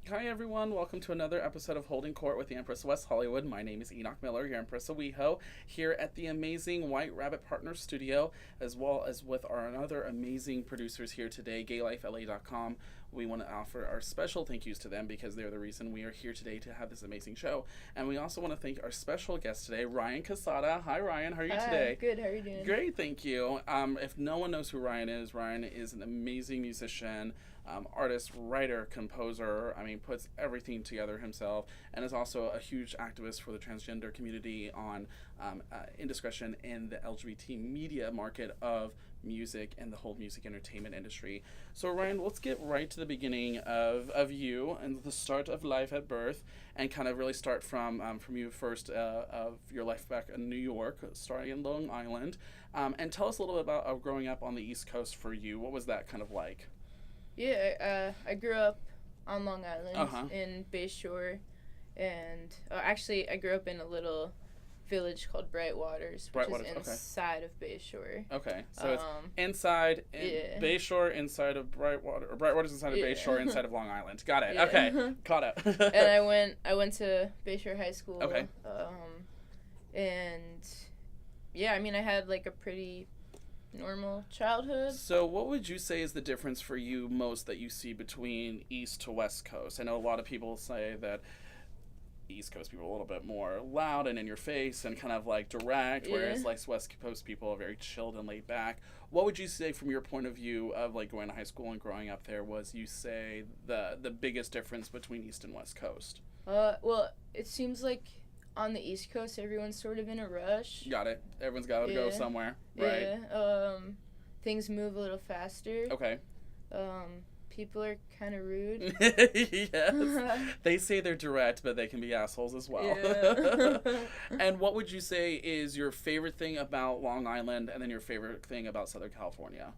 Hi everyone, welcome to another episode of Holding Court with the Empress of West Hollywood. My name is Enoch Miller, your Empress of WeHo, here at the amazing White Rabbit Partners Studio, as well as with our other amazing producers here today, GayLifeLA.com. We want to offer our special thank yous to them because they're the reason we are here today to have this amazing show. And we also want to thank our special guest today, Ryan Cassata. Hi Ryan, how are you today? Good, how are you doing? Great, thank you. If no one knows who Ryan is an amazing musician, artist, writer, composer. Puts everything together himself, and is also a huge activist for the transgender community on indiscretion in the LGBT media market of music and the whole music entertainment industry. So Ryan, let's get right to the beginning of you and the start of life at birth, and kind of really start from you first, of your life back in New York, starting in Long Island, and tell us a little bit about growing up on the East Coast for you. What was that kind of like? Yeah, I grew up on Long Island in Bayshore, and actually I grew up in a little village called Brightwaters, which is inside of Bayshore. Okay, so it's inside Bayshore, inside of Brightwater, or Brightwater's inside of Bayshore, inside of Long Island. Got it. Yeah. Okay, caught up. And I went to Bayshore High School. Okay. And yeah, I had like a pretty normal childhood. So what would you say is the difference for you most that you see between East to West Coast? I know a lot of people say that East Coast people are a little bit more loud and in your face and kind of like direct, whereas like West Coast people are very chilled and laid back. What would you say from your point of view of like going to high school and growing up there was, you say, the biggest difference between East and West Coast? Well, it seems like on the East Coast, everyone's sort of in a rush. Got it. Everyone's got to go somewhere, right? Yeah. Things move a little faster. Okay. People are kind of rude. Yes. They say they're direct, but they can be assholes as well. Yeah. And what would you say is your favorite thing about Long Island, and then your favorite thing about Southern California?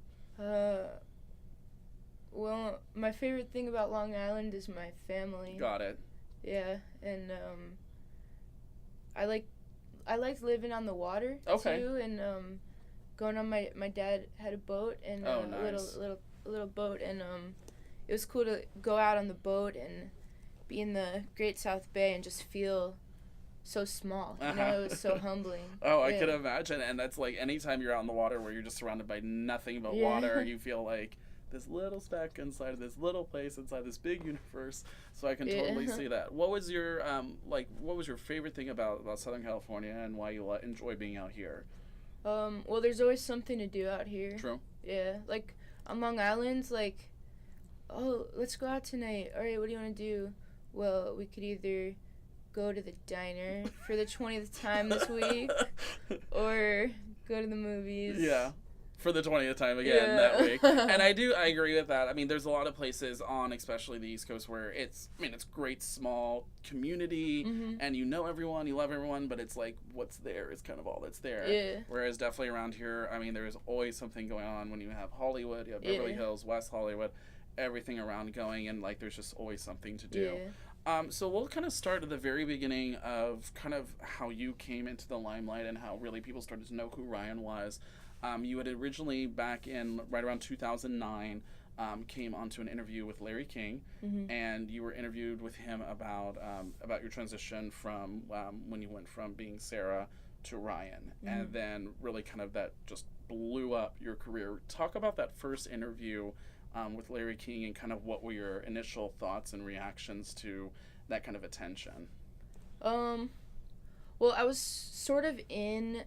Well, my favorite thing about Long Island is my family. Got it. Yeah, and I liked living on the water too, and going on my dad had a boat, and nice. a little boat, and it was cool to go out on the boat and be in the Great South Bay and just feel so small. You know, it was so humbling. I could imagine. And that's like anytime you're out in the water where you're just surrounded by nothing but water, you feel like this little speck inside of this little place inside this big universe. So I can totally see that. What was your what was your favorite thing about Southern California, and why you enjoy being out here? Well, there's always something to do out here. True. Yeah, like on Long Island, like, oh, let's go out tonight. All right, what do you want to do? Well, we could either go to the diner for the 20th time this week, or go to the movies. Yeah. For the 20th time again that week. And I agree with that. There's a lot of places on, especially the East Coast, where it's great small community, and you know everyone, you love everyone, but it's like what's there is kind of all that's there. Yeah. Whereas definitely around here, there's always something going on. When you have Hollywood, you have Beverly Hills, West Hollywood, everything around going, and like there's just always something to do. Yeah. So we'll kind of start at the very beginning of kind of how you came into the limelight and how really people started to know who Ryan was. You had originally, back in right around 2009, came onto an interview with Larry King, and you were interviewed with him about your transition from when you went from being Sarah to Ryan, and then really kind of that just blew up your career. Talk about that first interview with Larry King, and kind of what were your initial thoughts and reactions to that kind of attention? Well, I was sort of in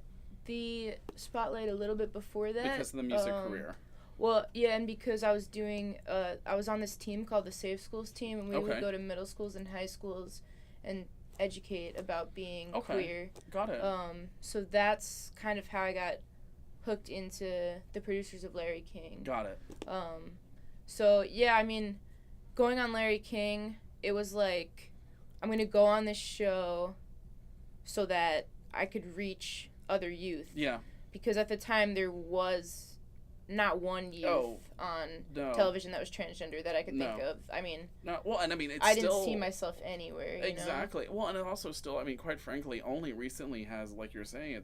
the spotlight a little bit before that. Because of the music career. Well, yeah, and because I was doing, I was on this team called the Safe Schools team, and we would go to middle schools and high schools and educate about being queer. Got it. So that's kind of how I got hooked into the producers of Larry King. Got it. So, yeah, going on Larry King, it was like, I'm going to go on this show so that I could reach other youth. Yeah. Because at the time there was not one youth on television that was transgender that I could think of. I didn't see myself anywhere. Exactly. Well, and it also still, quite frankly, only recently has, like you're saying,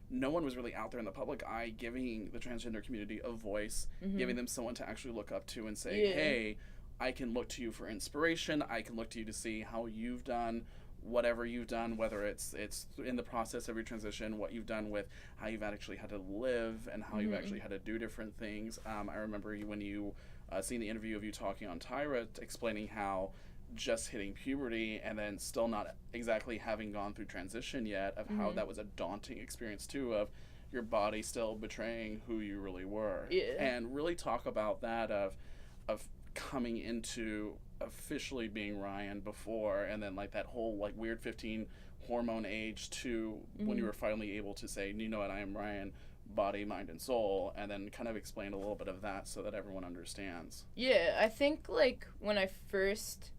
no one was really out there in the public eye giving the transgender community a voice, giving them someone to actually look up to and say, hey, I can look to you for inspiration. I can look to you to see how you've done whatever you've done, whether it's in the process of your transition, what you've done with how you've actually had to live and how you've actually had to do different things. I remember when you seen the interview of you talking on Tyra, explaining how just hitting puberty and then still not exactly having gone through transition yet, of how that was a daunting experience too, of your body still betraying who you really were. And really talk about that of coming into officially being Ryan before, and then like that whole like weird 15 hormone age to when you were finally able to say, you know what, I am Ryan, body, mind, and soul, and then kind of explain a little bit of that so that everyone understands. Yeah, I think like when I first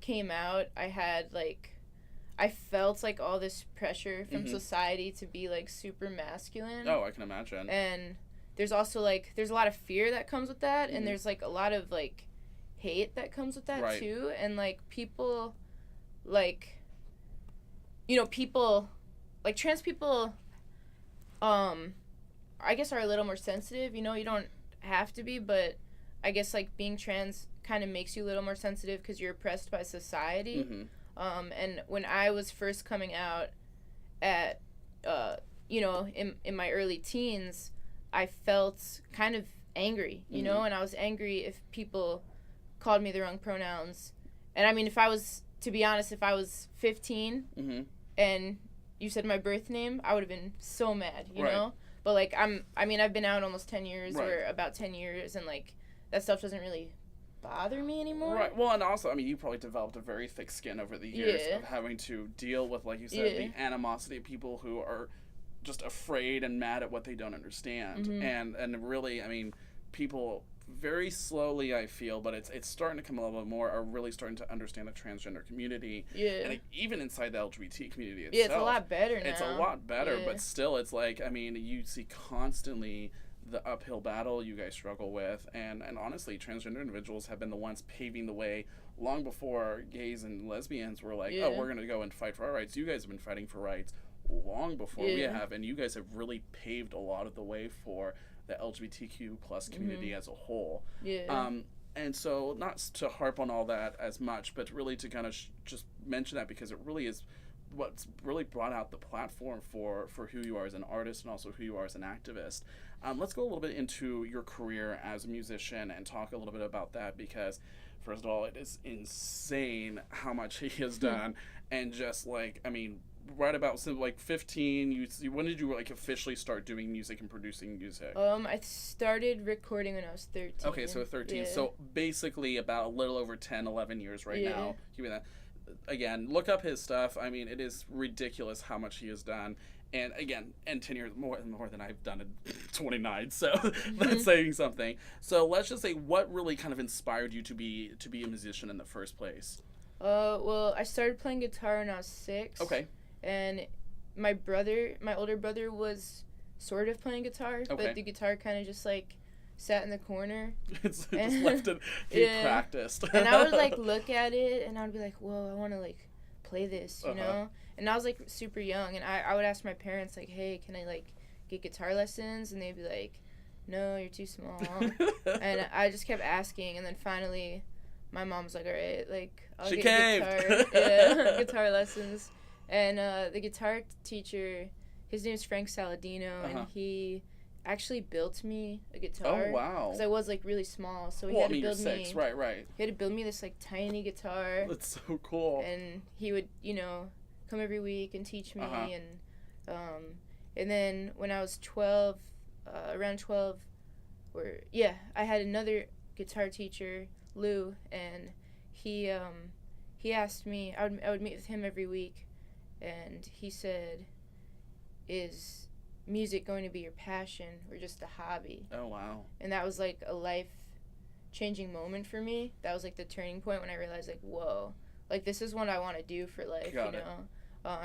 came out, I felt like all this pressure from society to be like super masculine. Oh, I can imagine. And there's also like there's a lot of fear that comes with that, and there's like a lot of like hate that comes with that too, and like people like, you know, people like trans people I guess are a little more sensitive. You know, you don't have to be, but I guess like being trans kind of makes you a little more sensitive because you're oppressed by society. And when I was first coming out at you know, in my early teens, I felt kind of angry, you know, and I was angry if people called me the wrong pronouns. And I mean, if I was 15 and you said my birth name, I would have been so mad, you know? But like I've been out almost 10 years or about 10 years, and like that stuff doesn't really bother me anymore. Right. Well, and also, I mean, you probably developed a very thick skin over the years of having to deal with, like you said, the animosity of people who are just afraid and mad at what they don't understand. And really, I mean, people very slowly, I feel, but it's starting to come a little bit more, are really starting to understand the transgender community. And like, even inside the LGBT community itself. It's a lot better now. It's a lot better, but still, it's like, I mean, you see constantly the uphill battle you guys struggle with, and honestly, transgender individuals have been the ones paving the way long before gays and lesbians were like, oh, we're going to go and fight for our rights. You guys have been fighting for rights long before we have, and you guys have really paved a lot of the way for the LGBTQ plus community as a whole. And so, not to harp on all that as much, but really to kind of just mention that, because it really is what's really brought out the platform for who you are as an artist and also who you are as an activist. Let's go a little bit into your career as a musician and talk a little bit about that, because first of all, it is insane how much he has done. And just like, I mean, right about like 15, when did you like officially start doing music and producing music? I started recording when I was 13. Okay, so 13. So basically about a little over 10, 11 years right now. Given that, again, look up his stuff. I mean, it is ridiculous how much he has done. And again, 10 years more than I've done in 29, so that's saying something. So let's just say, what really kind of inspired you to be a musician in the first place? Well, I started playing guitar when I was 6. Okay. And my older brother was sort of playing guitar, but the guitar kind of just like sat in the corner. Just left it. He practiced. And I would like look at it, and I would be like, "Whoa, I want to like play this," you know. And I was like super young, and I would ask my parents like, "Hey, can I like get guitar lessons?" And they'd be like, "No, you're too small." And I just kept asking, and then finally, my mom was like, "All right, like I'll get guitar lessons." And the guitar teacher, his name is Frank Saladino, and he actually built me a guitar. Oh, wow. Because I was like really small, so he had to build me. Right. He had to build me this like tiny guitar. That's so cool. And he would, you know, come every week and teach me, and then when I was 12, around 12, I had another guitar teacher, Lou, and he asked me. I would meet with him every week. And he said, "Is music going to be your passion or just a hobby?" Oh, wow. And that was like a life-changing moment for me. That was like the turning point when I realized, like, whoa, like this is what I want to do for life, you know?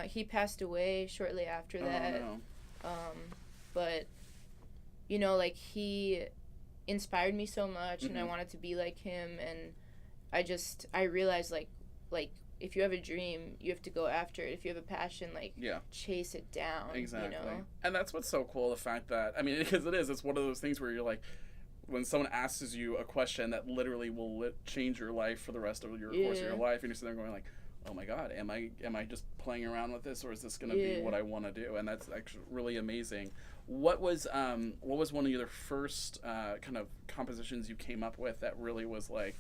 He passed away shortly after that. Oh, no. But, you know, like he inspired me so much, and I wanted to be like him. And I realized, like, if you have a dream, you have to go after it. If you have a passion, like, chase it down. Exactly. You know? And that's what's so cool, the fact that, I mean, because it's one of those things where you're like, when someone asks you a question that literally will change your life for the rest of your course of your life, and you're sitting there going like, oh my God, am I just playing around with this, or is this going to be what I want to do? And that's actually really amazing. What was one of your first kind of compositions you came up with that really was like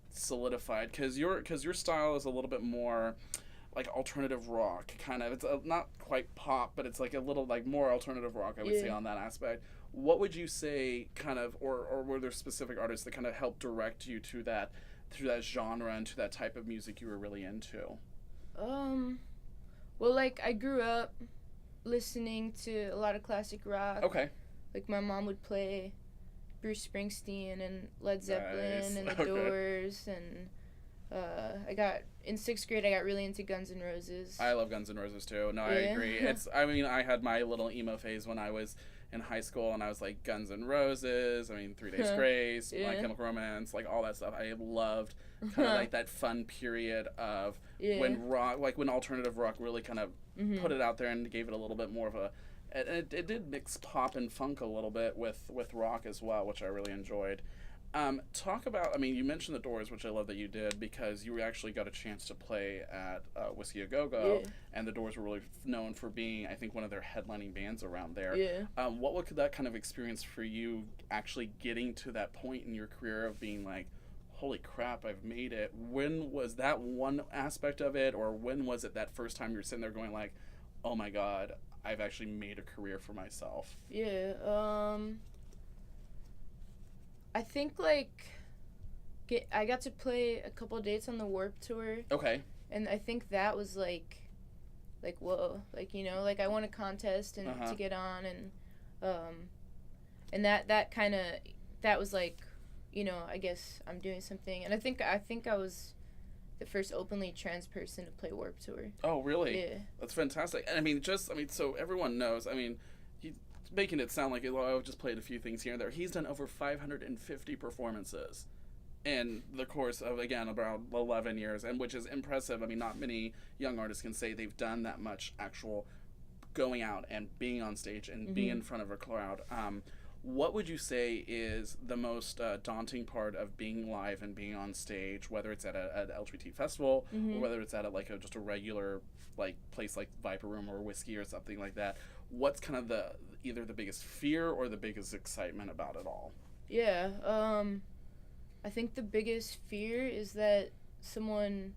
solidified? Because your style is a little bit more like alternative rock, kind of. It's not quite pop, but it's like a little like more alternative rock, I would say, on that aspect. What would you say kind of, or were there specific artists that kind of helped direct you to that genre and to that type of music you were really into? Well, like, I grew up listening to a lot of classic rock. Okay. Like, my mom would play Bruce Springsteen and Led Zeppelin and The Doors, and in 6th grade, I got really into Guns N' Roses. I love Guns N' Roses too. No, I agree. I had my little emo phase when I was in high school, and I was like Guns N' Roses, 3 Days Grace, My Chemical Romance, like all that stuff. I loved kind of like that fun period of when rock, like when alternative rock really kind of put it out there and gave it a little bit more of a, and it did mix pop and funk a little bit with rock as well, which I really enjoyed. Talk about, you mentioned The Doors, which I love that you did, because you actually got a chance to play at Whiskey A Go Go, and The Doors were really known for being, I think, one of their headlining bands around there. What was that kind of experience for you, actually getting to that point in your career of being like, holy crap, I've made it? When was that one aspect of it, or when was it that first time you were sitting there going like, oh my God, I've actually made a career for myself? I think, like, I got to play a couple dates on the Warped Tour. Okay. And I think that was, like, whoa. Like, you know, like, I won a contest and to get on, and that kind of, that was, like, you know, I guess I'm doing something. And I think I was the first openly trans person to play Warped Tour. Oh, really? Yeah. That's fantastic. And, so everyone knows, making it sound like, oh, I've just played a few things here and there. He's done over 550 performances in the course of, again, about 11 years, and which is impressive. Not many young artists can say they've done that much actual going out and being on stage and being in front of a crowd. What would you say is the most daunting part of being live and being on stage, whether it's at an LGBT festival or whether it's at just a regular like place like Viper Room or Whiskey or something like that? What's kind of either the biggest fear or the biggest excitement about it all? Yeah, I think the biggest fear is that someone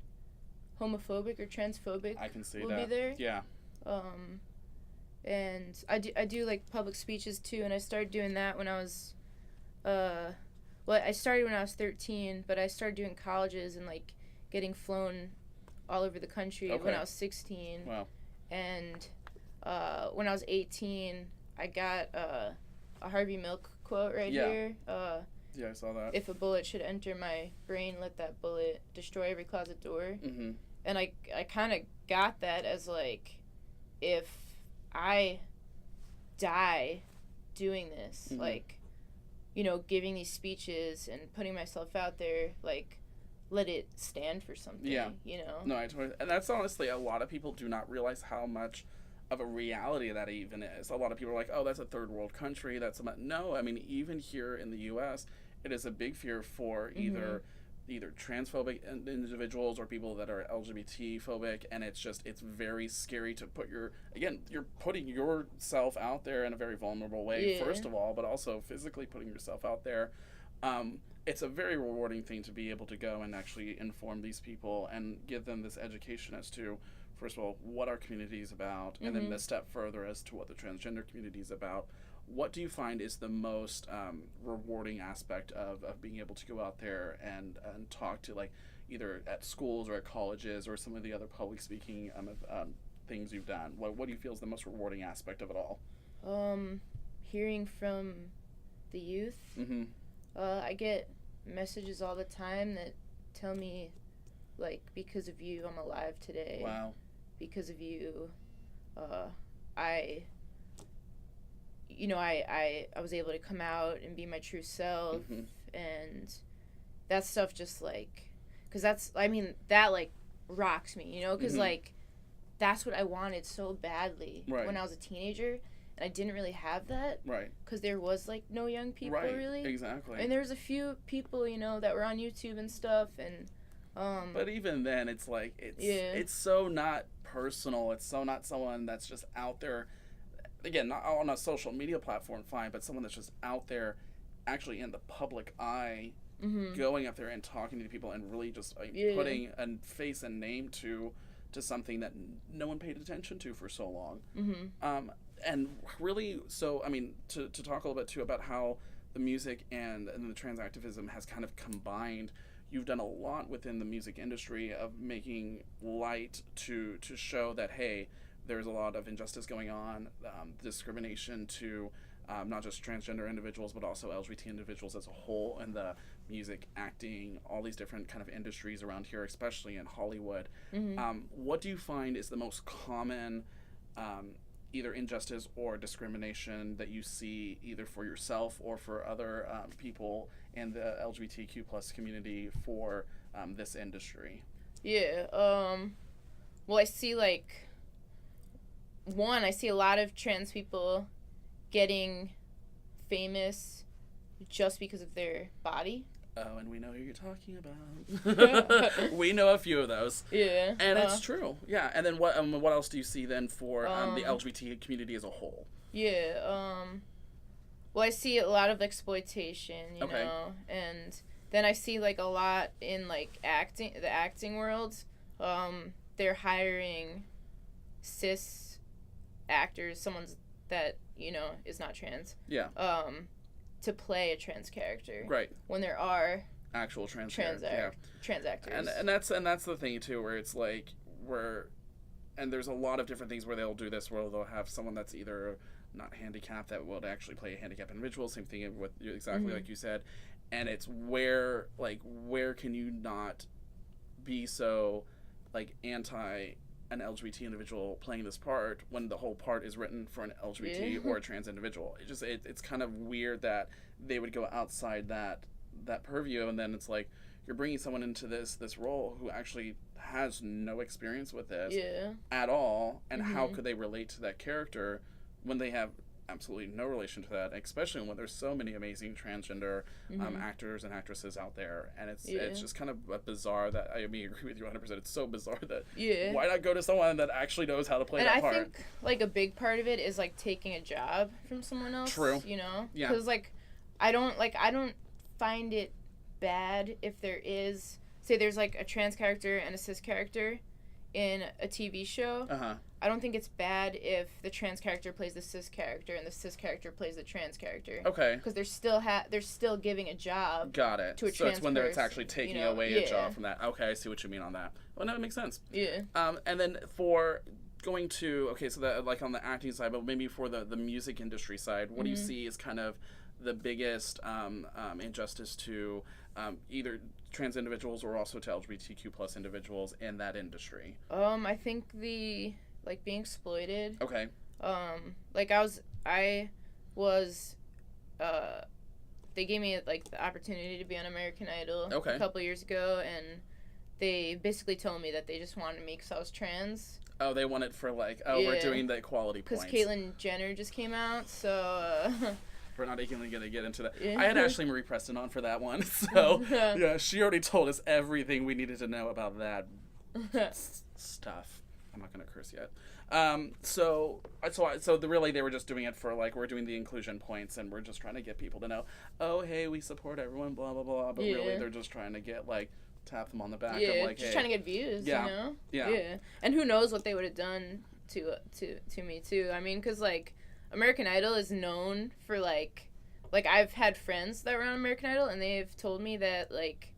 homophobic or transphobic will be there. Yeah. And I do like public speeches too, and I started doing that when I was, I started when I was 13, but I started doing colleges and like getting flown all over the country when I was 16. Wow. And when I was 18, I got a Harvey Milk quote here. Yeah, I saw that. If a bullet should enter my brain, let that bullet destroy every closet door. And I kind of got that as like, if I die doing this, like, you know, giving these speeches and putting myself out there, like, let it stand for something, you know? No, I totally, and that's honestly, a lot of people do not realize how much of a reality that even is. A lot of people are like, oh, that's a third world country, no, even here in the U.S., it is a big fear for either transphobic individuals or people that are LGBT phobic, and it's very scary to you're putting yourself out there in a very vulnerable way, first of all, but also physically putting yourself out there. It's a very rewarding thing to be able to go and actually inform these people and give them this education as to, first of all, what our community is about, and then the step further as to what the transgender community is about. What do you find is the most rewarding aspect of being able to go out there and talk to, like, either at schools or at colleges or some of the other public speaking things you've done? What do you feel is the most rewarding aspect of it all? Hearing from the youth. I get messages all the time that tell me, like, because of you, I'm alive today. Wow. Because of you, I was able to come out and be my true self, and that stuff just, like, because that, like, rocks me, you know, because, like, that's what I wanted so badly when I was a teenager, and I didn't really have that. Right. Because there was, like, no young people, right. really. Exactly. And there was a few people, you know, that were on YouTube and stuff, and, But even then, it's like, it's so not personal. It's so not someone that's just out there, again, not on a social media platform, fine, but someone that's just out there actually in the public eye, going up there and talking to people and really just like, putting a face and name to something that no one paid attention to for so long. And really, so, I mean, to talk a little bit, too, about how the music and the trans activism has kind of combined, you've done a lot within the music industry of making light to show that, hey, there's a lot of injustice going on, discrimination to not just transgender individuals, but also LGBT individuals as a whole, and the music, acting, all these different kind of industries around here, especially in Hollywood. What do you find is the most common either injustice or discrimination that you see either for yourself or for other people in the LGBTQ plus community for this industry? Well, I see, like, I see a lot of trans people getting famous just because of their body. Oh, and we know who you're talking about. We know a few of those. Yeah. And it's true. Yeah. And then what else do you see then for the LGBT community as a whole? Yeah. Well, I see a lot of exploitation, you know, and then I see, like, a lot in, like, the acting world. They're hiring cis actors, someone that, you know, is not trans. Yeah. To play a trans character. Right. When there are actual trans actors. And that's the thing too, where it's like and there's a lot of different things where they'll do this, where they'll have someone that's either not handicapped that will actually play a handicapped individual. Same thing with exactly like you said, and it's where can you not be so like anti an LGBT individual playing this part when the whole part is written for an LGBT or a trans individual. It's kind of weird that they would go outside that purview, and then it's like you're bringing someone into this role who actually has no experience with this at all, and how could they relate to that character when they have absolutely no relation to that, especially when there's so many amazing transgender actors and actresses out there, and it's just kind of bizarre that, I mean, I agree with you 100%. It's so bizarre that why not go to someone that actually knows how to play that part? And I think, like, a big part of it is, like, taking a job from someone else. True. You know? Yeah. Because, like, I don't find it bad if there is, say there's, like, a trans character and a cis character in a TV show. I don't think it's bad if the trans character plays the cis character and the cis character plays the trans character. Okay. Because they're still giving a job. Got it. To a trans So it's when it's actually taking away a job from that. Okay, I see what you mean on that. Well, no, it makes sense. Yeah. And then for going to, so that, like, on the acting side, but maybe for the music industry side, what do you see is kind of the biggest injustice to either trans individuals or also to LGBTQ plus individuals in that industry? I think being exploited. Okay. Like I was they gave me, like, the opportunity to be on American Idol a couple years ago, and they basically told me that they just wanted me because I was trans. Oh, they want it for, like, we're doing the equality points. Because Caitlyn Jenner just came out, so... We're not even going to get into that. I had Ashley Marie Preston on for that one, so yeah, she already told us everything we needed to know about that stuff. I'm not going to curse yet. So really they were just doing it for, like, we're doing the inclusion points, and we're just trying to get people to know, oh, hey, we support everyone, blah, blah, blah. But really they're just trying to get, like, tap them on the back. Yeah, of, like, just hey. trying to get views, you know? Yeah. And who knows what they would have done to me, too. I mean, because, like, American Idol is known for, like, I've had friends that were on American Idol, and they've told me that, like,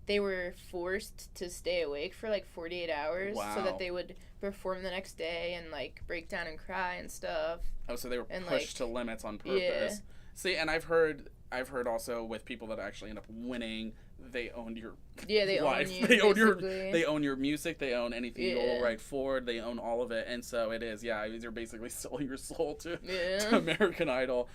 they were forced to stay awake for, like, 48 hours so that they would perform the next day and, like, break down and cry and stuff. Oh, so they were pushed to limits on purpose. Yeah. See, and I've heard also with people that actually end up winning, they own your life. They own your music, they own anything you'll write forward, they own all of it, and so it is, you're basically selling your soul to American Idol.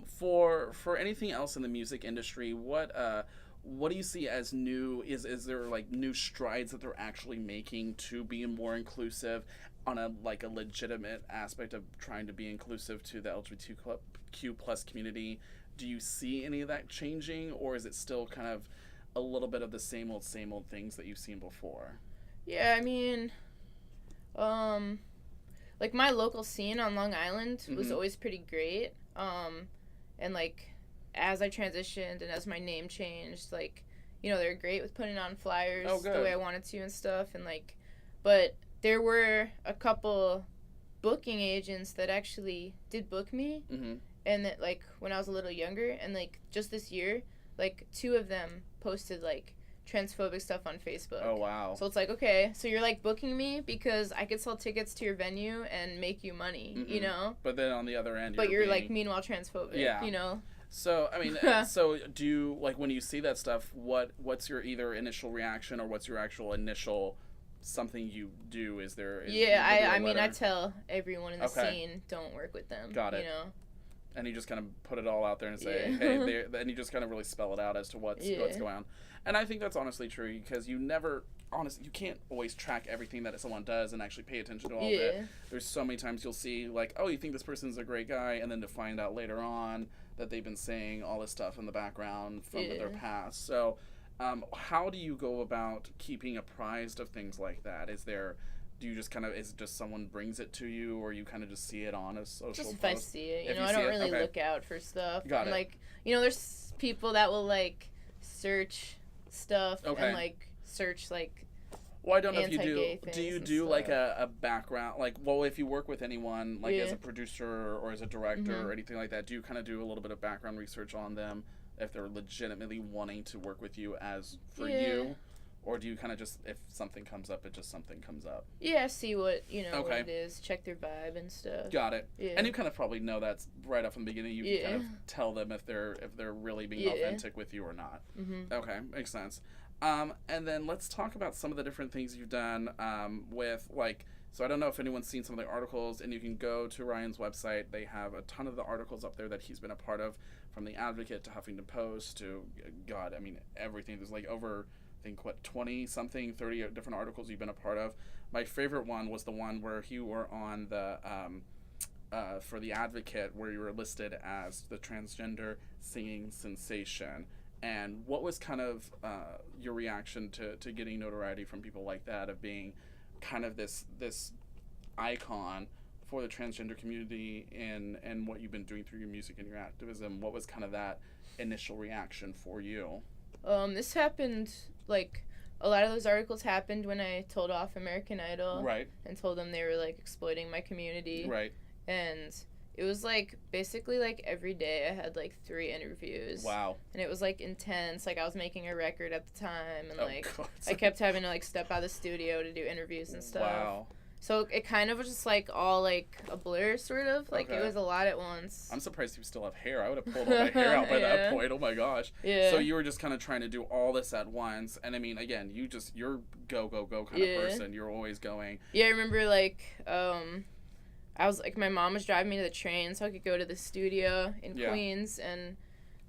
For anything else in the music industry, what what do you see as new? Is there like new strides that they're actually making to be more inclusive on a legitimate aspect of trying to be inclusive to the LGBTQ plus community? Do you see any of that changing, or is it still kind of a little bit of the same old things that you've seen before? Yeah, I mean, like my local scene on Long Island was always pretty great. And like as I transitioned and as my name changed, like, you know, they were great with putting on flyers the way I wanted to and stuff. And like, but there were a couple booking agents that actually did book me. And that, like, when I was a little younger, and like just this year, like 2 of them posted like transphobic stuff on Facebook. Oh, wow. So it's like, okay, so you're like booking me because I could sell tickets to your venue and make you money, you know? But then on the other end, you're like meanwhile transphobic, you know? So, I mean, so do you, like, when you see that stuff, what's your either initial reaction, or what's your actual initial something you do? I mean, I tell everyone in the scene, don't work with them. Got it. You know? And you just kind of put it all out there and say, hey, and you just kind of really spell it out as to what's going on. And I think that's honestly true, because you can't always track everything that someone does and actually pay attention to all of it. There's so many times you'll see, like, oh, you think this person's a great guy, and then to find out later on that they've been saying all this stuff in the background from their past. So how do you go about keeping apprised of things like that? Do you just kind of, is it just someone brings it to you, or you kind of just see it on a social post? Just if I see it, you know, I don't really look out for stuff. Got it. Like, you know, there's people that will, like, search stuff and, like, search, like, well, I don't know if you do you do stuff. Like a background, like, well, if you work with anyone, like as a producer or as a director or anything like that, do you kind of do a little bit of background research on them if they're legitimately wanting to work with you as for you? Or do you kind of just, if something comes up, something comes up? Yeah, see what, you know, what it is, check their vibe and stuff. Got it. Yeah. And you kind of probably know that's right off in the beginning. You can kind of tell them if they're really being authentic with you or not. Okay, makes sense. And then let's talk about some of the different things you've done with, like, so I don't know if anyone's seen some of the articles, and you can go to Ryan's website. They have a ton of the articles up there that he's been a part of, from The Advocate to Huffington Post to, God, I mean, everything. There's like over, I think, 20-something, 30 different articles you've been a part of. My favorite one was the one where you were on the, for The Advocate, where you were listed as the transgender singing sensation. And what was kind of your reaction to getting notoriety from people like that, of being kind of this icon for the transgender community and what you've been doing through your music and your activism? What was kind of that initial reaction for you? This happened, like, a lot of those articles happened when I told off American Idol. Right. And told them they were, like, exploiting my community. Right. And it was, like, basically, like, every day I had, like, 3 interviews. Wow. And it was, like, intense. Like, I was making a record at the time. And, I kept having to, like, step out of the studio to do interviews and stuff. Wow. So it kind of was just, like, all, like, a blur, sort of. Like, it was a lot at once. I'm surprised you still have hair. I would have pulled all my hair out by that point. Oh, my gosh. Yeah. So you were just kind of trying to do all this at once. And, I mean, again, you're go, go, go kind of person. You're always going. Yeah, I remember, like, I was, like, my mom was driving me to the train so I could go to the studio in Queens, and,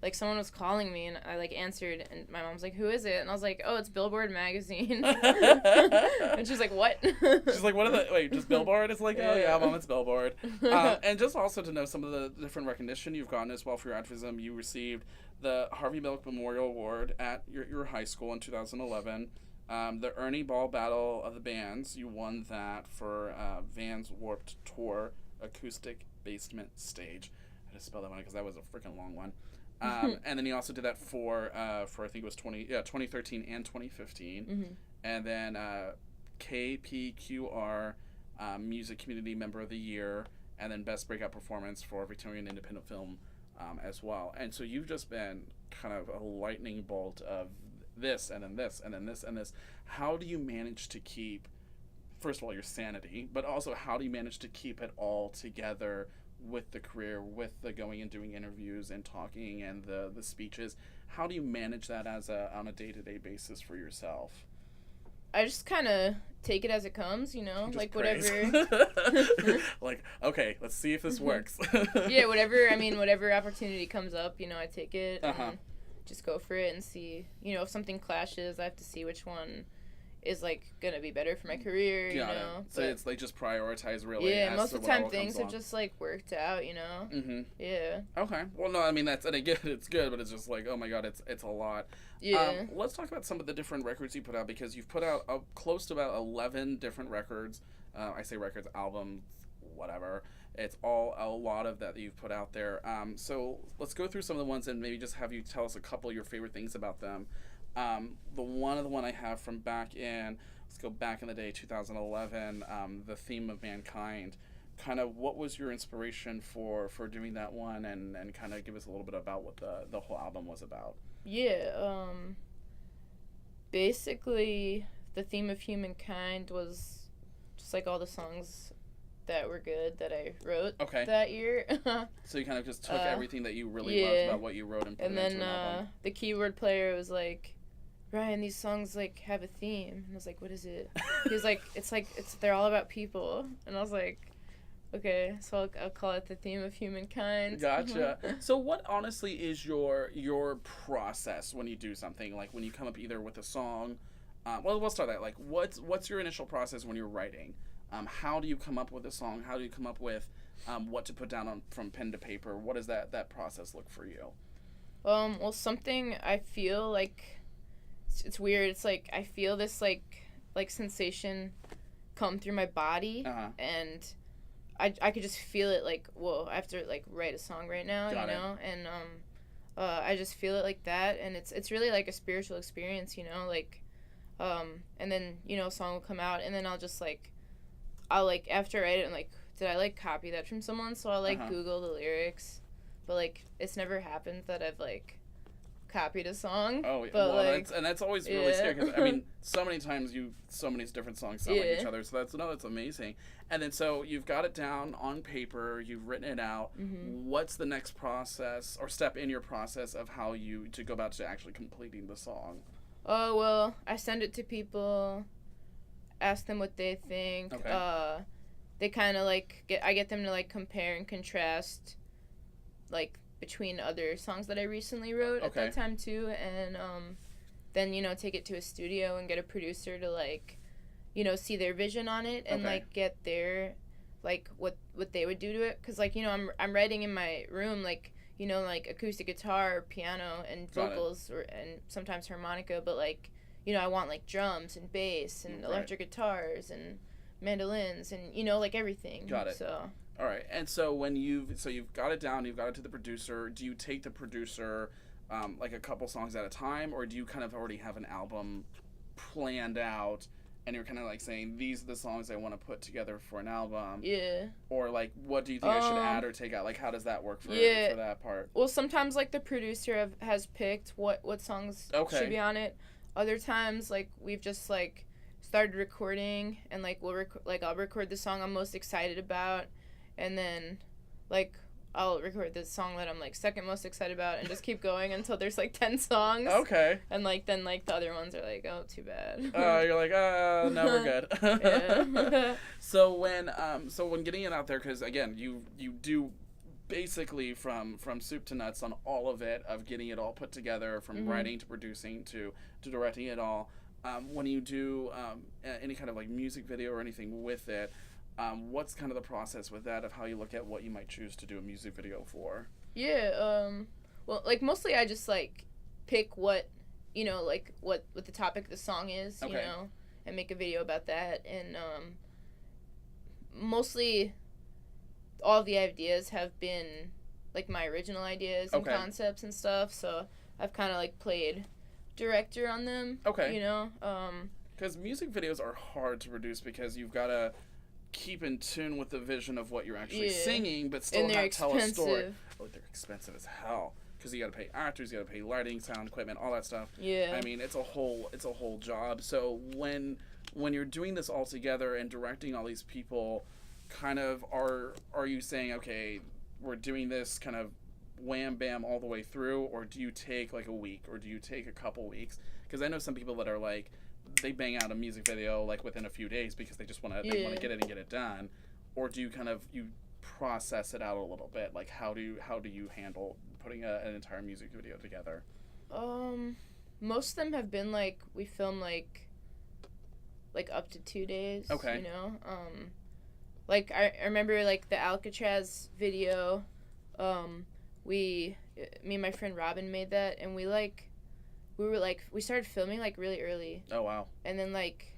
like, someone was calling me, and I, like, answered, and my mom's like, who is it? And I was like, oh, it's Billboard magazine. And she's like, what? She's like, what are the, wait, just Billboard? It's like, oh, yeah, Mom, it's Billboard. And just also to know some of the different recognition you've gotten as well for your activism. You received the Harvey Milk Memorial Award at your high school in 2011. The Ernie Ball Battle of the Bands, you won that for Vans Warped Tour Acoustic Basement Stage. I had to spell that one because that was a freaking long one. And then you also did that for I think it was 2013 and 2015. And then KPQR Music Community Member of the Year, and then Best Breakout Performance for Victorian Independent Film as well. And so you've just been kind of a lightning bolt of this and then this and then this and this. How do you manage to keep, first of all, your sanity, but also how do you manage to keep it all together with the career, with the going and doing interviews and talking and the speeches? How do you manage that on a day-to-day basis for yourself? I just kind of take it as it comes, you know, like praise. Whatever. Like, okay, let's see if this works. Yeah, whatever opportunity comes up, you know, I take it. just go for it and see, you know, if something clashes, I have to see which one is like gonna be better for my career, you know. So it's like just prioritize really. Yeah, most of the time things have just like worked out, you know. Mm-hmm. Yeah. Okay. Well, no, I mean and again, it's good, but it's just like, oh my god, it's a lot. Yeah. Let's talk about some of the different records you put out, because you've put out close to about 11 different records. I say records, albums, whatever. It's all a lot of that you've put out there. So let's go through some of the ones and maybe just have you tell us a couple of your favorite things about them. The one I have from back in, let's go back in the day, 2011, the Theme of Mankind. Kind of what was your inspiration for doing that one, and kind of give us a little bit about what the whole album was about. Yeah, basically the Theme of Humankind was just like all the songs that were good that I wrote that year. So you kind of just took everything that you really loved about what you wrote and put it into an album. The keyboard player was like, Ryan, these songs like have a theme. And I was like, what is it? He was like, they're all about people. And I was like, okay, so I'll call it the Theme of Humankind. Gotcha. So what honestly is your process when you do something? Like when you come up either with a song, well, we'll start that. Like what's your initial process when you're writing? How do you come up with a song? How do you come up with what to put down from pen to paper? What does that process look for you? Well, something I feel like, it's weird. It's like I feel this like sensation come through my body, and I could just feel it like, whoa, I have to like write a song right now, you know? And I just feel it like that, and it's really like a spiritual experience, you know, like and then, you know, a song will come out, and then I'll like after I write it, and like, did I like copy that from someone? So I'll like Google the lyrics, but like it's never happened that I've like copied a song. Oh, yeah. But Well, that's always really scary, because I mean, so many times so many different songs sound like each other, so that's amazing. And then so you've got it down on paper, you've written it out. What's the next process or step in your process of how you to go about to actually completing the song? Oh, well, I send it to people, ask them what they think. Okay. They kind of like I get them to like compare and contrast like between other songs that I recently wrote at that time too, and then, you know, take it to a studio and get a producer to like, you know, see their vision on it and like get their like what they would do to it, because like, you know, I'm writing in my room, like, you know, like acoustic guitar, piano, and vocals, and sometimes harmonica, but like, you know, I want like drums and bass and electric guitars and mandolins and, you know, like everything. Got it. So all right. And so when you've got it down, you've got it to the producer, do you take the producer like a couple songs at a time, or do you kind of already have an album planned out and you're kind of like saying, these are the songs I want to put together for an album? Yeah. Or like, what do you think I should add or take out? Like, how does that work for that part? Well, sometimes like the producer has picked what songs should be on it. Other times, like, we've just like started recording, and like I'll record the song I'm most excited about, and then like I'll record the song that I'm like second most excited about, and just keep going until there's like 10 songs. Okay. And like then like the other ones are like, oh, too bad. You're like, no, we're good. Yeah. So when getting it out there, because again, you do basically from soup to nuts on all of it, of getting it all put together, from writing to producing to directing it all. When you do any kind of like music video or anything with it, what's kind of the process with that, of how you look at what you might choose to do a music video for? Yeah, well, like mostly I just like pick what, you know, like what the topic of the song is, you know, and make a video about that. And mostly all the ideas have been like my original ideas and concepts and stuff, so I've kind of like played director on them. You know, because music videos are hard to produce, because you've got to keep in tune with the vision of what you're actually singing, but still tell a story. Oh, they're expensive as hell, because you got to pay actors, you got to pay lighting, sound equipment, all that stuff. I mean, it's a whole job. So when you're doing this all together and directing all these people, kind of are you saying, okay, we're doing this kind of wham bam all the way through, or do you take like a week, or do you take a couple weeks? Because I know some people that are like, they bang out a music video like within a few days, because they just want to get it and get it done. Or do you kind of process it out a little bit? Like, how do you handle putting an entire music video together? Most of them have been like we film like up to 2 days. Okay. You know, like I remember like the Alcatraz video. Me and my friend Robin made that, and we started filming like really early. Oh wow. And then like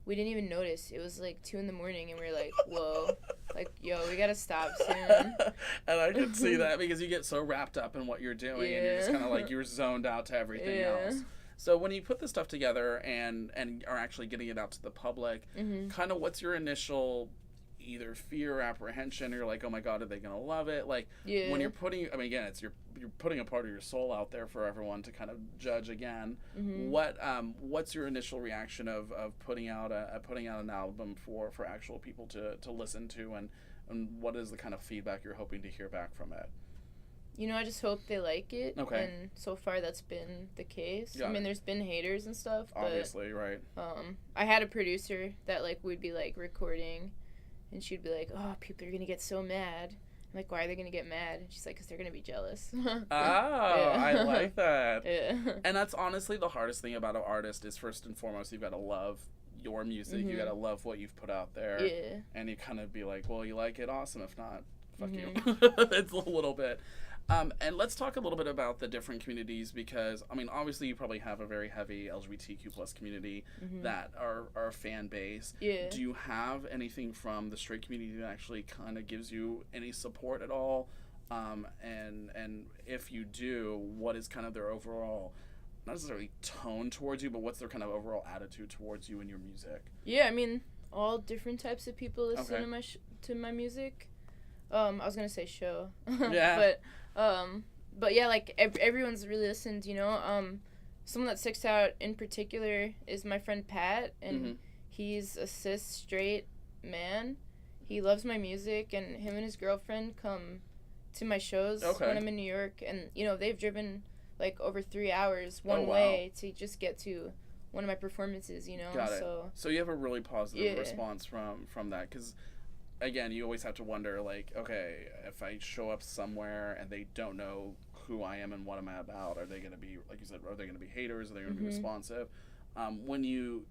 we didn't even notice. It was like 2 a.m, and we were like, whoa, like yo, we gotta stop soon. And I can see that because you get so wrapped up in what you're doing, and you're just kind of like you're zoned out to everything else. So when you put this stuff together and are actually getting it out to the public, kind of what's your initial either fear or apprehension? You're like, oh my god, are they gonna love it? Like when you're putting, I mean, again, it's you're putting a part of your soul out there for everyone to kind of judge again. What's your initial reaction of putting out an album for actual people to listen to, and what is the kind of feedback you're hoping to hear back from it? You know, I just hope they like it. Okay. And so far, that's been the case. Got I mean, it. there's been haters and stuff. Obviously, right. I had a producer that, like, would be, like, recording, and she'd be like, oh, people are going to get so mad. I'm like, why are they going to get mad? And she's like, because they're going to be jealous. I like that. Yeah. And that's honestly the hardest thing about an artist is, first and foremost, you've got to love your music. You got to love what you've put out there. Yeah. And you kind of be like, well, you like it? Awesome. If not, fuck you. It's a little bit. And let's talk a little bit about the different communities, because, I mean, obviously you probably have a very heavy LGBTQ plus community that are a fan base. Yeah. Do you have anything from the straight community that actually kind of gives you any support at all? And if you do, what is kind of their overall, not necessarily tone towards you, but what's their kind of overall attitude towards you and your music? Yeah, I mean, all different types of people listen to my music. I was gonna say show. Yeah. But yeah, like everyone's really listened, you know. Someone that sticks out in particular is my friend Pat, and he's a cis straight man. He loves my music, and him and his girlfriend come to my shows when I'm in New York, and you know they've driven like over 3 hours one way to just get to one of my performances, you know. Got it. So you have a really positive response from that, because again, you always have to wonder, like, okay, if I show up somewhere and they don't know who I am and what I'm about, are they going to be, like you said, are they going to be haters? Are they going to be responsive? When you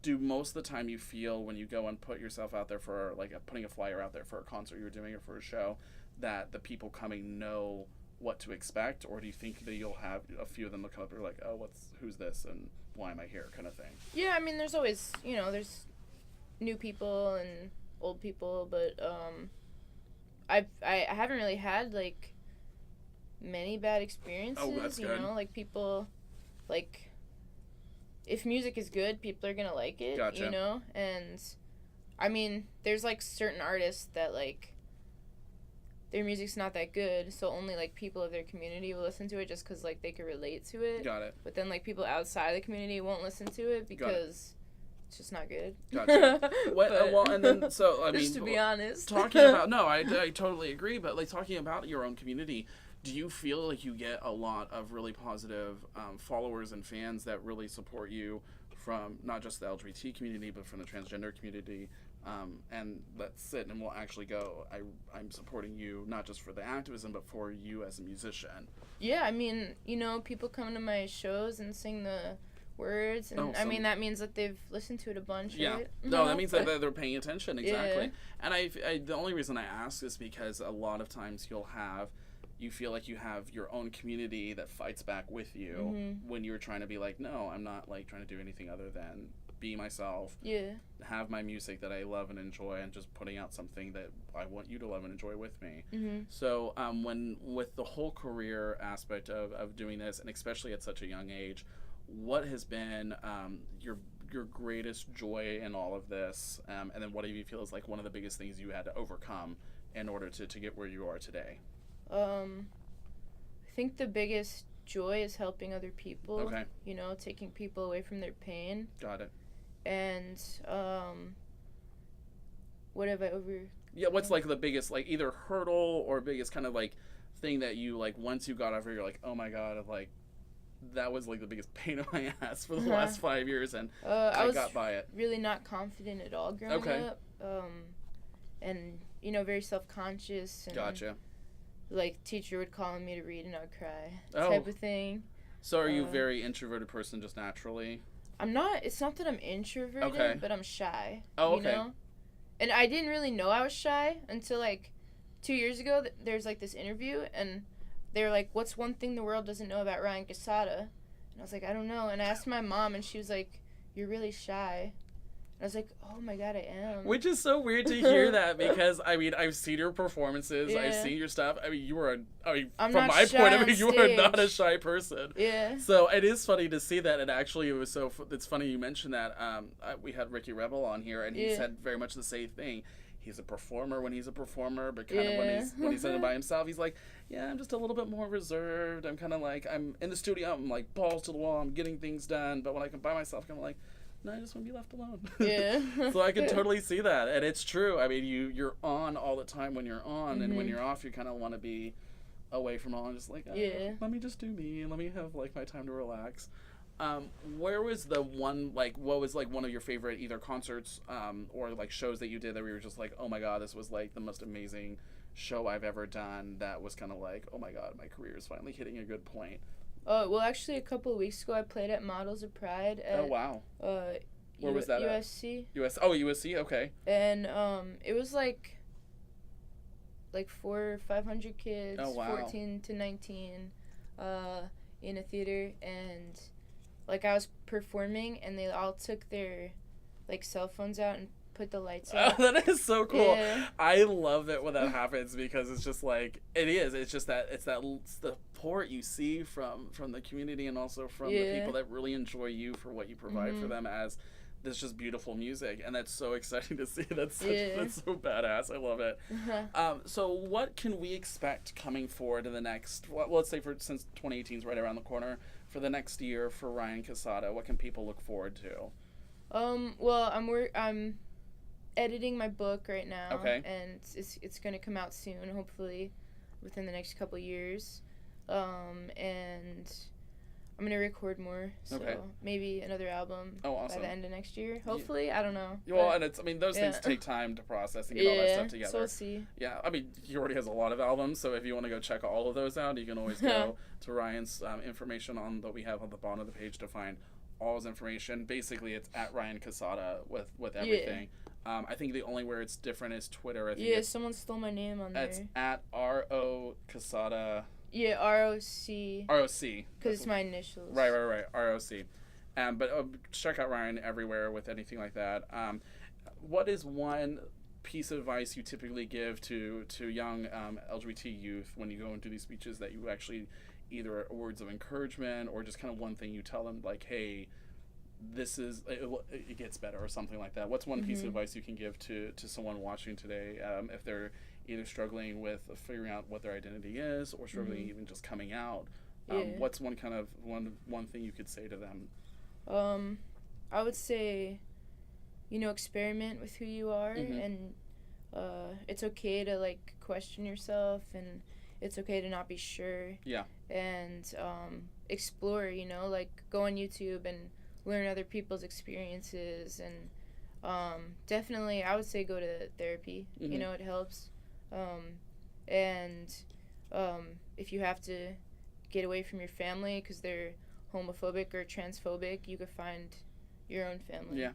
do, most of the time you feel when you go and put yourself out there for, like, putting a flyer out there for a concert you're doing or for a show, that the people coming know what to expect? Or do you think that you'll have a few of them that come up and are like, oh, who's this and why am I here, kind of thing? Yeah, I mean, there's always, you know, there's new people and old people, but I haven't really had like many bad experiences. Oh, that's good. You know, like people, like if music is good, people are gonna like it. Gotcha. You know, and I mean, there's like certain artists that like their music's not that good, so only like people of their community will listen to it just because like they could relate to it. Got it. But then like people outside the community won't listen to it because it's just not good. Gotcha. Well, and then, so, I mean, just to be honest. Talking about, no, I totally agree, but, like, talking about your own community, do you feel like you get a lot of really positive followers and fans that really support you from not just the LGBT community, but from the transgender community? And let's sit and we'll actually go, I'm supporting you, not just for the activism, but for you as a musician. Yeah, I mean, you know, people come to my shows and sing the words, and I mean that means that they've listened to it a bunch, right? No, that means that they're paying attention, exactly. And I the only reason I ask is because a lot of times you feel like you have your own community that fights back with you when you're trying to be like, no, I'm not like trying to do anything other than be myself, have my music that I love and enjoy, and just putting out something that I want you to love and enjoy with me. So when with the whole career aspect of doing this, and especially at such a young age, what has been your greatest joy in all of this, and then what do you feel is like one of the biggest things you had to overcome in order to get where you are today? I think the biggest joy is helping other people. Okay. You know, taking people away from their pain. Got it. And what have I over? Yeah, what's like the biggest, like, either hurdle or biggest kind of like thing that you, like, once you got over, you're like, oh my god, like, that was like the biggest pain in my ass for the last 5 years, and I got by it. Really not confident at all growing up, and you know, very self-conscious. And, Gotcha. Like, teacher would call on me to read and I would cry, type of thing. So are you a very introverted person just naturally? I'm not. It's not that I'm introverted, Okay. but I'm shy. Oh, you okay. know? And I didn't really know I was shy until like 2 years ago. There's like this interview, and they're like, "What's one thing the world doesn't know about Ryan Cassata?" And I was like, "I don't know." And I asked my mom, and she was like, "You're really shy." And I was like, "Oh my god, I am." Which is so weird to hear that because I mean I've seen your performances, I've Yeah. seen your stuff. I mean you are I'm from not my shy point of on view you are not a stage. shy person. Yeah. So it is funny to see that, and actually it was it's funny you mentioned that. We had Ricky Rebel on here, and he Yeah. said very much the same thing. He's a performer when he's a performer, but kind of Yeah. when he's in it by himself, he's like, yeah, I'm just a little bit more reserved. I'm kind of like I'm in the studio, I'm like balls to the wall, I'm getting things done. But when I can by myself, I'm like, no, I just want to be left alone. Yeah. So I can totally see that, and it's true. I mean, you're on all the time when you're on, and when you're off, you kind of want to be away from all, and just like, Yeah. let me just do me, and let me have like my time to relax. Where was the one like what was like one of your favorite either concerts or like shows that you did that we were just like, oh my god, this was like the most amazing show I've ever done, that was kind of like, oh my god, my career is finally hitting a good point? Oh, well, actually, a couple of weeks ago, I played at Models of Pride at Oh wow. Where was that at? USC. USC, okay. And it was like 400 or 500 kids, Oh, wow. 14 to 19, in a theater, and like I was performing, and they all took their like cell phones out and put the lights out. Oh, that is so cool. Yeah. I love it when that happens because it's just like it's just that it's the support you see from the community and also from the people that really enjoy you for what you provide for them as this just beautiful music, and that's so exciting to see. That's so badass. I love it. So what can we expect coming forward in the next? Well, let's say since 2018 is right around the corner, for the next year for Ryan Cassata, what can people look forward to? Well, I'm editing my book right now. Okay. And it's gonna come out soon, hopefully, within the next couple years. And I'm gonna record more, so maybe another album by the end of next year. Hopefully, I don't know. Well, and it's those things take time to process and get all that stuff together. So we'll see. Yeah, I mean, he already has a lot of albums, so if you want to go check all of those out, you can always go to Ryan's information on that we have on the bottom of the page to find all his information. Basically, it's at Ryan Cassata with everything. I think the only where it's different is Twitter. I think someone stole my name on there. It's at RO Cassata. Yeah, ROC. ROC. Because it's my initials. Right. ROC. But check out Ryan everywhere with anything like that. What is one piece of advice you typically give to young LGBT youth when you go into these speeches that you actually either words of encouragement or just kind of one thing you tell them like, hey, this is it gets better or something like that? What's one piece of advice you can give to someone watching today if they're either struggling with figuring out what their identity is or struggling even just coming out? What's one kind of one thing you could say to them? I would say, experiment with who you are, and it's okay to like question yourself, and it's okay to not be sure. Yeah. And explore, like go on YouTube and learn other people's experiences, and definitely I would say go to therapy. It helps. And if you have to get away from your family because they're homophobic or transphobic, you could find your own family.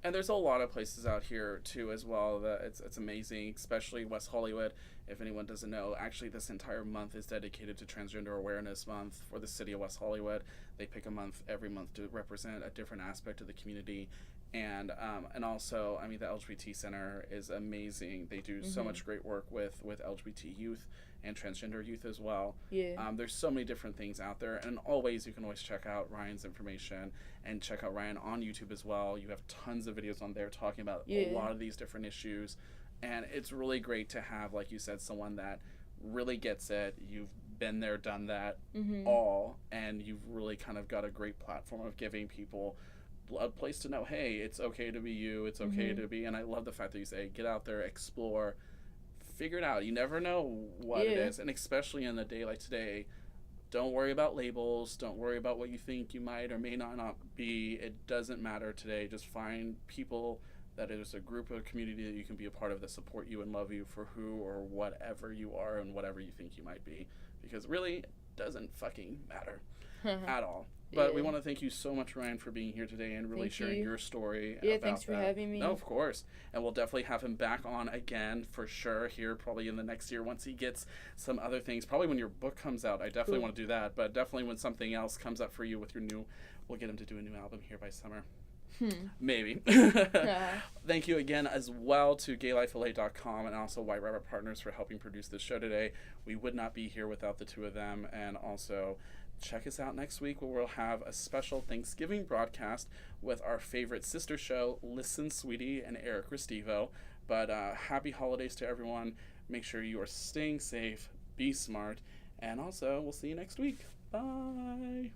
And there's a lot of places out here too as well that it's amazing, especially West Hollywood. If anyone doesn't know, actually this entire month is dedicated to Transgender Awareness Month for the city of West Hollywood. They pick a month every month to represent a different aspect of the community. And also, I mean, the LGBT Center is amazing. They do so much great work with LGBT youth and transgender youth as well. There's so many different things out there, and always you can always check out Ryan's information and check out Ryan on YouTube as well. You have tons of videos on there talking about a lot of these different issues, and it's really great to have, like you said, someone that really gets it. You've been there, done that all, and you've really kind of got a great platform of giving people a place to know, hey, it's okay to be you, it's okay to be, and I love the fact that you say get out there, explore, figure it out. You never know what it is, and especially in a day like today, don't worry about labels, don't worry about what you think you might or may not be. It doesn't matter today. Just find people that is a group of community that you can be a part of that support you and love you for who or whatever you are and whatever you think you might be, because really it doesn't fucking matter. at all. But we Yeah. want to thank you so much, Ryan, for being here today and really Thank sharing you. your story. Yeah, about thanks for that. having me. No, of course. And we'll definitely have him back on again for sure here probably in the next year once he gets some other things. Probably when your book comes out. I definitely Cool. want to do that. But definitely when something else comes up for you with your new, we'll get him to do a new album here by summer. Maybe. Thank you again as well to gaylifela.com and also White Rabbit Partners for helping produce this show today. We would not be here without the two of them. And also check us out next week where we'll have a special Thanksgiving broadcast with our favorite sister show, Listen Sweetie and Eric Restivo. But happy holidays to everyone. Make sure you are staying safe, be smart, and also we'll see you next week. Bye.